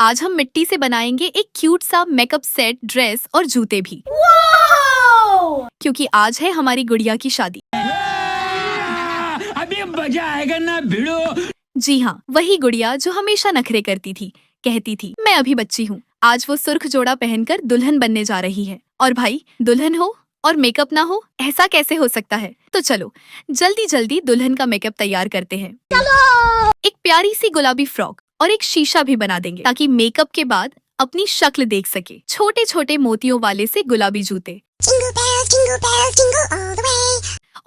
आज हम मिट्टी से बनाएंगे एक क्यूट सा मेकअप सेट, ड्रेस और जूते भी, क्योंकि आज है हमारी गुड़िया की शादी। अभी मजा आएगा ना भिड़ो। जी हाँ, वही गुड़िया जो हमेशा नखरे करती थी, कहती थी मैं अभी बच्ची हूँ। आज वो सुर्ख जोड़ा पहनकर दुल्हन बनने जा रही है। और भाई, दुल्हन हो और मेकअप ना हो, ऐसा कैसे हो सकता है? तो चलो जल्दी जल्दी दुल्हन का मेकअप तैयार करते हैं। एक प्यारी सी गुलाबी फ्रॉक और एक शीशा भी बना देंगे ताकि मेकअप के बाद अपनी शक्ल देख सके। छोटे छोटे मोतियों वाले से गुलाबी जूते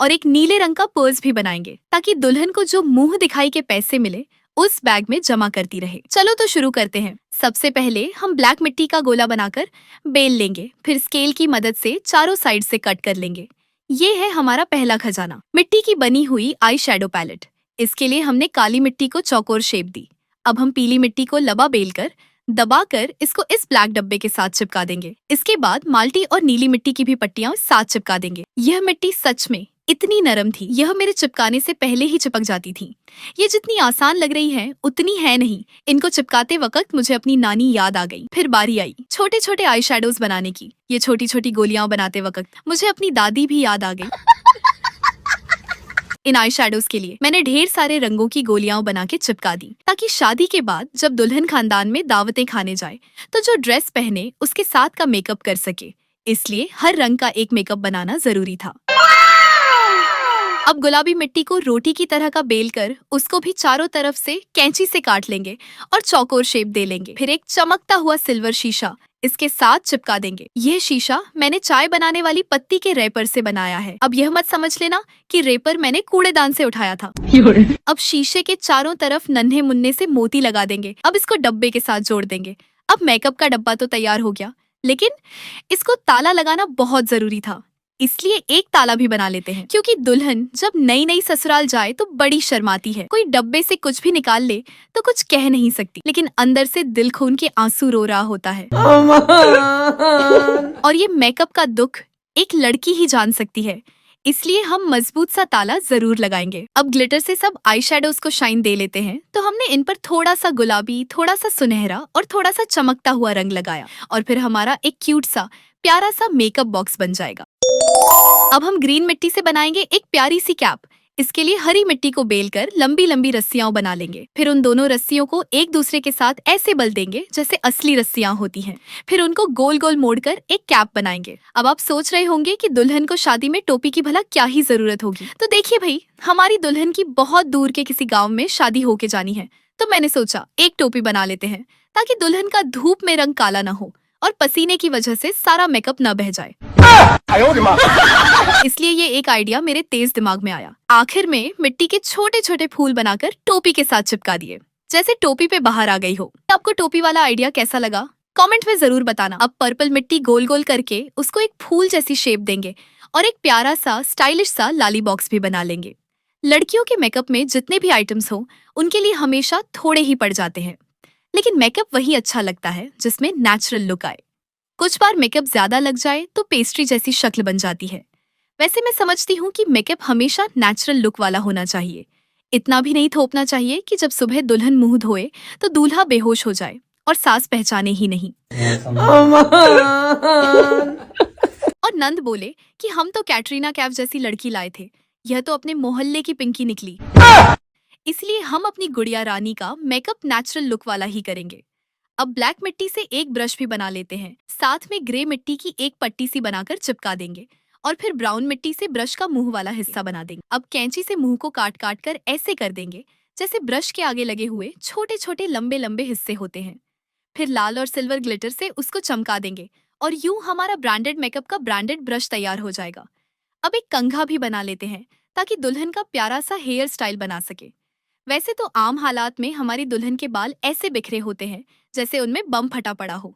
और एक नीले रंग का पर्स भी बनाएंगे ताकि दुल्हन को जो मुंह दिखाई के पैसे मिले उस बैग में जमा करती रहे। चलो तो शुरू करते हैं। सबसे पहले हम ब्लैक मिट्टी का गोला बनाकर बेल लेंगे, फिर स्केल की मदद से चारों साइड से कट कर लेंगे। ये है हमारा पहला खजाना, मिट्टी की बनी हुई आई शैडो पैलेट। इसके लिए हमने काली मिट्टी को चौकोर शेप दी। अब हम पीली मिट्टी को लबा बेलकर दबाकर इसको इस ब्लैक डब्बे के साथ चिपका देंगे। इसके बाद माल्टी और नीली मिट्टी की भी पट्टियां साथ चिपका देंगे। यह मिट्टी सच में इतनी नरम थी, यह मेरे चिपकाने से पहले ही चिपक जाती थी। ये जितनी आसान लग रही है उतनी है नहीं। इनको चिपकाते वक्त मुझे अपनी नानी याद आ गई। फिर बारी आई छोटे छोटे आई शैडोज बनाने की। ये छोटी छोटी गोलियां बनाते वक्त मुझे अपनी दादी भी याद आ गई। इन आई शैडोज के लिए मैंने ढेर सारे रंगों की गोलियां बना के चिपका दी ताकि शादी के बाद जब दुल्हन खानदान में दावतें खाने जाए तो जो ड्रेस पहने उसके साथ का मेकअप कर सके। इसलिए हर रंग का एक मेकअप बनाना जरूरी था। अब गुलाबी मिट्टी को रोटी की तरह का बेल कर उसको भी चारों तरफ से कैंची से काट लेंगे और चौकोर शेप दे लेंगे। फिर एक चमकता हुआ सिल्वर शीशा इसके साथ चिपका देंगे। यह शीशा मैंने चाय बनाने वाली पत्ती के रैपर से बनाया है। अब यह मत समझ लेना कि रैपर मैंने कूड़ेदान से उठाया था। अब शीशे के चारों तरफ नन्हे मुन्ने से मोती लगा देंगे। अब इसको डब्बे के साथ जोड़ देंगे। अब मेकअप का डब्बा तो तैयार हो गया, लेकिन इसको ताला लगाना बहुत जरूरी था। इसलिए एक ताला भी बना लेते हैं, क्योंकि दुल्हन जब नई नई ससुराल जाए तो बड़ी शर्माती है। कोई डब्बे से कुछ भी निकाल ले तो कुछ कह नहीं सकती, लेकिन अंदर से दिल खून के आंसू रो रहा होता है। और ये मेकअप का दुख एक लड़की ही जान सकती है। इसलिए हम मजबूत सा ताला जरूर लगाएंगे। अब ग्लिटर से सब आई शैडोज को शाइन दे लेते हैं। तो हमने इन पर थोड़ा सा गुलाबी, थोड़ा सा सुनहरा और थोड़ा सा चमकता हुआ रंग लगाया और फिर हमारा एक क्यूट सा प्यारा सा मेकअप बॉक्स बन जाएगा। अब हम ग्रीन मिट्टी से बनाएंगे एक प्यारी सी कैप। इसके लिए हरी मिट्टी को बेलकर लंबी लंबी रस्सियां बना लेंगे। फिर उन दोनों रस्सियों को एक दूसरे के साथ ऐसे बल देंगे जैसे असली रस्सियां होती हैं। फिर उनको गोल गोल मोड़कर एक कैप बनाएंगे। अब आप सोच रहे होंगे कि दुल्हन को शादी में टोपी की भला क्या ही जरूरत होगी। तो देखिए भाई, हमारी दुल्हन की बहुत दूर के किसी गाँव में शादी होके जानी है, तो मैंने सोचा एक टोपी बना लेते हैं ताकि दुल्हन का धूप में रंग काला न हो और पसीने की वजह से सारा मेकअप न बह जाए। इसलिए ये एक आइडिया मेरे तेज दिमाग में आया। आखिर में मिट्टी के छोटे छोटे फूल बनाकर टोपी के साथ चिपका दिए, जैसे टोपी पे बाहर आ गई हो। आपको टोपी वाला आइडिया कैसा लगा कमेंट में जरूर बताना। अब पर्पल मिट्टी गोल गोल करके उसको एक फूल जैसी शेप देंगे और एक प्यारा सा स्टाइलिश सा लाली बॉक्स भी बना लेंगे। लड़कियों के मेकअप में जितने भी आइटम्स हो उनके लिए हमेशा थोड़े ही पड़ जाते हैं, लेकिन मेकअप वही अच्छा लगता है जिसमें नेचुरल लुक आए। कुछ बार मेकअप ज्यादा लग जाए तो पेस्ट्री जैसी शक्ल बन जाती है। वैसे मैं समझती हूँ कि मेकअप हमेशा नेचुरल लुक वाला होना चाहिए। इतना भी नहीं थोपना चाहिए कि जब सुबह दुल्हन मुंह धोए तो दूल्हा बेहोश हो जाए और सास पहचाने ही नहीं। और नंद बोले कि हम तो कैटरीना कैफ जैसी लड़की लाए थे, यह तो अपने मोहल्ले की पिंकी निकली। इसलिए हम अपनी गुड़िया रानी का मेकअप नेचुरल लुक वाला ही करेंगे। अब ब्लैक मिट्टी से एक ब्रश भी बना लेते हैं। साथ में ग्रे मिट्टी की एक पट्टी सी बनाकर चिपका देंगे और फिर ब्राउन मिट्टी से ब्रश का मुंह वाला हिस्सा बना देंगे। अब कैंची से मुंह को काट काट कर ऐसे कर देंगे जैसे ब्रश के आगे लगे हुए छोटे छोटे लंबे लंबे हिस्से होते हैं। फिर लाल और सिल्वर ग्लिटर से उसको चमका देंगे और यूं हमारा ब्रांडेड मेकअप का ब्रांडेड ब्रश तैयार हो जाएगा। अब एक कंघा भी बना लेते हैं ताकि दुल्हन का प्यारा सा हेयर स्टाइल बना सके। वैसे तो आम हालात में हमारी दुल्हन के बाल ऐसे बिखरे होते हैं जैसे उनमें बम फटा पड़ा हो।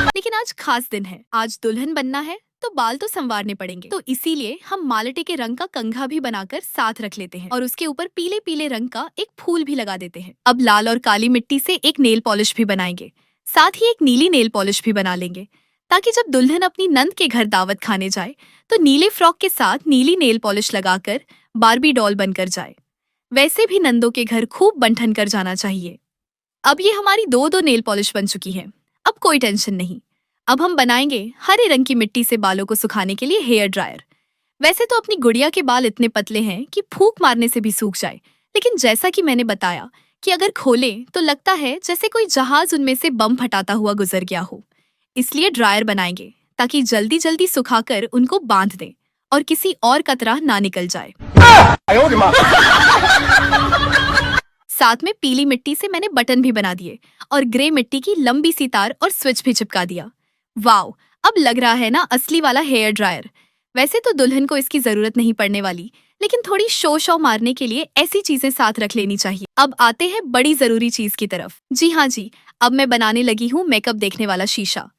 लेकिन आज खास दिन है, आज दुल्हन बनना है तो बाल तो संवारने पड़ेंगे। तो इसीलिए हम माल्टे के रंग का कंघा भी बनाकर साथ रख लेते हैं और उसके ऊपर पीले पीले रंग का एक फूल भी लगा देते हैं। अब लाल और काली मिट्टी से एक नेल पॉलिश भी बनाएंगे। साथ ही एक नीली नेल पॉलिश भी बना लेंगे ताकि जब दुल्हन अपनी नंद के घर दावत खाने जाए तो नीले फ्रॉक के साथ नीली नेल पॉलिश लगाकर बार्बी डॉल बनकर जाए। वैसे भी नंदों के घर खूब बंठन कर जाना चाहिए। अब ये हमारी दो दो नेल पॉलिश बन चुकी है। अब कोई टेंशन नहीं। अब हम बनाएंगे हरे रंग की मिट्टी से बालों को सुखाने के लिए हेयर ड्रायर। वैसे तो अपनी गुड़िया के बाल इतने पतले हैं कि फूंक मारने से भी सूख जाए, लेकिन जैसा कि मैंने बताया कि अगर खोले तो लगता है जैसे कोई जहाज उनमें से बम फटाता हुआ गुजर गया हो। इसलिए ड्रायर बनाएंगे ताकि जल्दी जल्दी सुखाकर उनको बांध दें और किसी और का तरह ना निकल जाए। साथ में पीली मिट्टी से मैंने बटन भी बना दिए और ग्रे मिट्टी की लंबी सी तार और स्विच भी चिपका दिया। वाओ, अब लग रहा है ना असली वाला हेयर ड्रायर। वैसे तो दुल्हन को इसकी जरूरत नहीं पड़ने वाली, लेकिन थोड़ी शो मारने के लिए ऐसी चीजें साथ रख लेनी चाहिए। अब आते हैं बड़ी जरूरी चीज की तरफ। जी हाँ जी, अब मैं बनाने लगी हूँ मेकअप देखने वाला शीशा,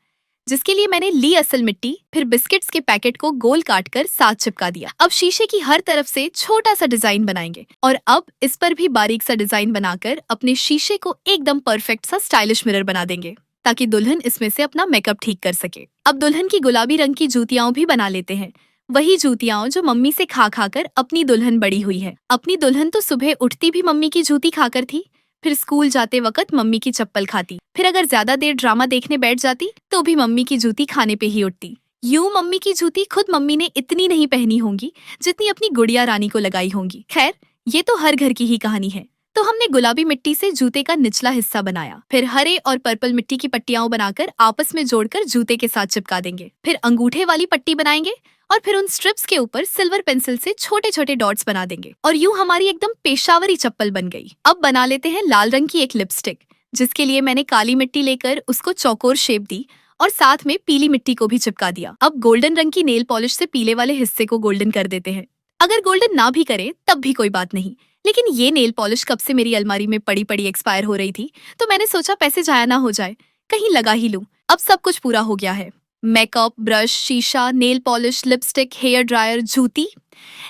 जिसके लिए मैंने ली असल मिट्टी, फिर बिस्किट्स के पैकेट को गोल काटकर साथ चिपका दिया। अब शीशे की हर तरफ से छोटा सा डिजाइन बनाएंगे और अब इस पर भी बारीक सा डिजाइन बनाकर अपने शीशे को एकदम परफेक्ट सा स्टाइलिश मिरर बना देंगे ताकि दुल्हन इसमें से अपना मेकअप ठीक कर सके। अब दुल्हन की गुलाबी रंग की जूतियां भी बना लेते हैं, वही जूतियां जो मम्मी से खा कर अपनी दुल्हन बड़ी हुई है। अपनी दुल्हन तो सुबह उठती भी मम्मी की जूती खाकर थी, फिर स्कूल जाते वक्त मम्मी की चप्पल खाती, फिर अगर ज्यादा देर ड्रामा देखने बैठ जाती तो भी मम्मी की जूती खाने पे ही उठती। यूं मम्मी की जूती खुद मम्मी ने इतनी नहीं पहनी होंगी जितनी अपनी गुड़िया रानी को लगाई होंगी। खैर, ये तो हर घर की ही कहानी है। तो हमने गुलाबी मिट्टी से जूते का निचला हिस्सा बनाया, फिर हरे और पर्पल मिट्टी की पट्टियां बनाकर आपस में जोड़कर जूते के साथ चिपका देंगे। फिर अंगूठे वाली पट्टी बनाएंगे और फिर उन स्ट्रिप्स के ऊपर सिल्वर पेंसिल से छोटे छोटे डॉट्स बना देंगे और यूं हमारी एकदम पेशावरी चप्पल बन गई। अब बना लेते हैं लाल रंग की एक लिपस्टिक, जिसके लिए मैंने काली मिट्टी लेकर उसको चौकोर शेप दी और साथ में पीली मिट्टी को भी चिपका दिया। अब गोल्डन रंग की नेल पॉलिश से पीले वाले हिस्से को गोल्डन कर देते हैं। अगर गोल्डन ना भी करें तब भी कोई बात नहीं, लेकिन ये नेल पॉलिश कब से मेरी अलमारी में पड़ी पड़ी एक्सपायर हो रही थी, तो मैंने सोचा पैसे जाया ना हो जाए, कहीं लगा ही लूं। अब सब कुछ पूरा हो गया है, मेकअप, ब्रश, शीशा, nail polish, lipstick, hair dryer, जूती।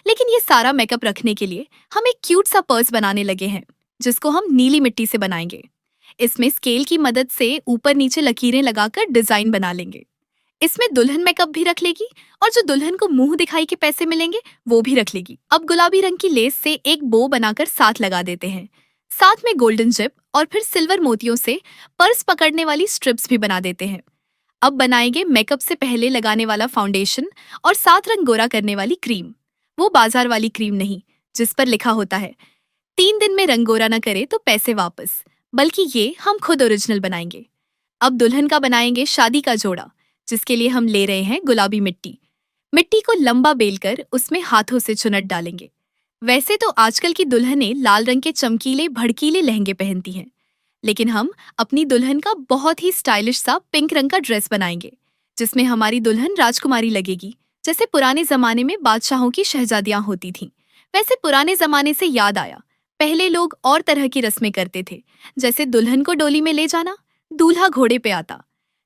लेकिन ये सारा मेकअप रखने के लिए हम एक क्यूट सा पर्स बनाने लगे हैं, जिसको हम नीली मिट्टी से बनाएंगे। इसमें स्केल की मदद से ऊपर नीचे लकीरें लगाकर डिजाइन बना लेंगे। इसमें दुल्हन मेकअप भी रख लेगी और जो दुल्हन को मुंह दिखाई के पैसे मिलेंगे वो भी रख लेगी। अब गुलाबी रंग की लेस से एक बो बनाकर साथ लगा देते हैं, साथ में गोल्डन जिप और फिर सिल्वर मोतियों से पर्स पकड़ने वाली स्ट्रिप्स भी बना देते हैं। अब बनाएंगे मेकअप से पहले लगाने वाला फाउंडेशन और सात रंग गोरा करने वाली क्रीम। वो बाजार वाली क्रीम नहीं जिस पर लिखा होता है 3 दिन में रंग गोरा न करे तो पैसे वापस, बल्कि ये हम खुद ओरिजिनल बनाएंगे। अब दुल्हन का बनाएंगे शादी का जोड़ा, जिसके लिए हम ले रहे हैं गुलाबी मिट्टी। मिट्टी को लंबा बेलकर उसमें हाथों से चुनट डालेंगे। वैसे तो आजकल की दुल्हनें लाल रंग के चमकीले भड़कीले लहंगे पहनती हैं, लेकिन हम अपनी दुल्हन का बहुत ही स्टाइलिश सा पिंक रंग का ड्रेस बनाएंगे, जिसमें हमारी दुल्हन राजकुमारी लगेगी, जैसे पुराने जमाने में बादशाहों की शहजादियां होती थीं। वैसे पुराने जमाने से याद आया, पहले लोग और तरह की रस्में करते थे, जैसे दुल्हन को डोली में ले जाना, दूल्हा घोड़े पे आता,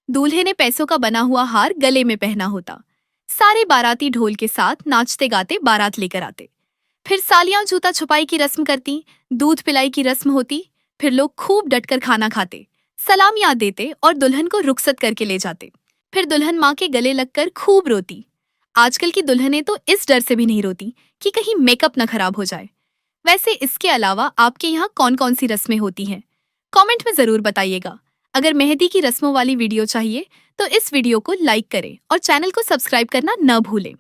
दूल्हे ने पैसों का बना हुआ हार गले में पहना होता, सारे बाराती ढोल के साथ नाचते गाते बारात लेकर आते, फिर सालियां जूता छुपाई की रस्म करती, दूध पिलाई की रस्म होती, फिर लोग खूब डटकर खाना खाते, सलामियां देते और दुल्हन को रुखसत करके ले जाते, फिर दुल्हन माँ के गले लगकर खूब रोती। आजकल की दुल्हनें तो इस डर से भी नहीं रोती कि कहीं मेकअप न खराब हो जाए। वैसे इसके अलावा आपके यहाँ कौन कौन सी रस्में होती हैं, कमेंट में जरूर बताइएगा। अगर मेहंदी की रस्मों वाली वीडियो चाहिए तो इस वीडियो को लाइक करें और चैनल को सब्सक्राइब करना न भूलें।